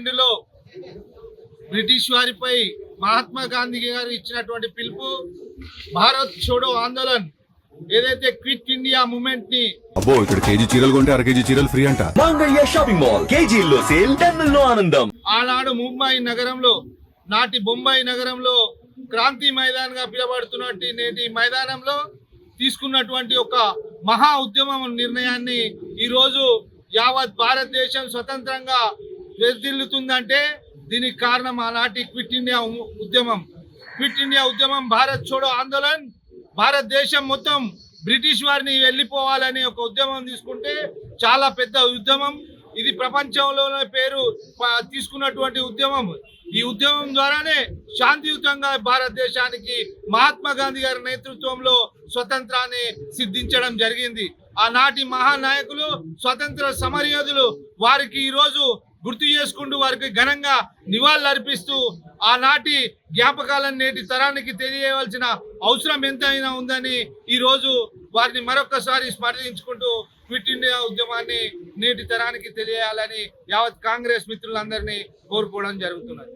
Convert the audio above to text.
1952లో British వారిపై మహాత్మా గాంధీ గారు ఇచ్చినటువంటి పిలుపు భారత్ छोड़ो ఆందోళన్ ఏదైతే క్విట్ ఇండియా మూవ్మెంట్ ని అబ్బో ఇక్కడ కేజీ చీరలు కొంటే అర కేజీ చీరలు ఫ్రీ అంట. మంగళ్య షాపింగ్ మాల్ కేజీల్లో సేల్ టన్నుల్లో ఆనందం. ఆనాడు ముంబై నగరంలో నాటి బొంబాయి నగరంలో క్రాంతి మైదాన్ గా పిలువబడుతున్నటువంటి నేటి మైదానంలో తీసుకున్నటువంటి ఒక మహా ఉద్యమం నిర్ణయాన్ని ఈరోజు యావత్ భారతదేశం స్వతంత్రంగా వెల్దిల్లుతుందంటే దీనికి కారణం ఆనాటి క్విట్ ఇండియా ఉద్యమం. క్విట్ ఇండియా ఉద్యమం భారత్ छोड़ो ఆందోళన్ భారతదేశం మొత్తం బ్రిటిష్ వారిని వెళ్ళిపోవాలని ఒక ఉద్యమం తీసుకుంటే చాలా పెద్ద ఉద్యమం ఇది. ప్రపంచంలోనే పేరు తీసుకున్నటువంటి ఉద్యమం. ఈ ఉద్యమం ద్వారానే శాంతియుతంగా భారతదేశానికి మహాత్మా గాంధీ గారి నేతృత్వంలో స్వతంత్రాన్ని సిద్ధించడం జరిగింది. ఆనాటి మహానాయకులు స్వతంత్ర సమరయోధులు వారికి ఈరోజు గుర్తు చేసుకుంటూ వారికి ఘనంగా నివాళులర్పిస్తూ ఆనాటి జ్ఞాపకాలను నేటి తరానికి తెలియవలసిన అవసరం ఎంతైనా ఉందని ఈరోజు వారిని మరొకసారి స్మరించుకుంటూ క్విట్ ఇండియా ఉద్యమాన్ని నేటి తరానికి తెలియాలని యావత్ కాంగ్రెస్ మిత్రులందరినీ కోరుకోవడం జరుగుతున్నది.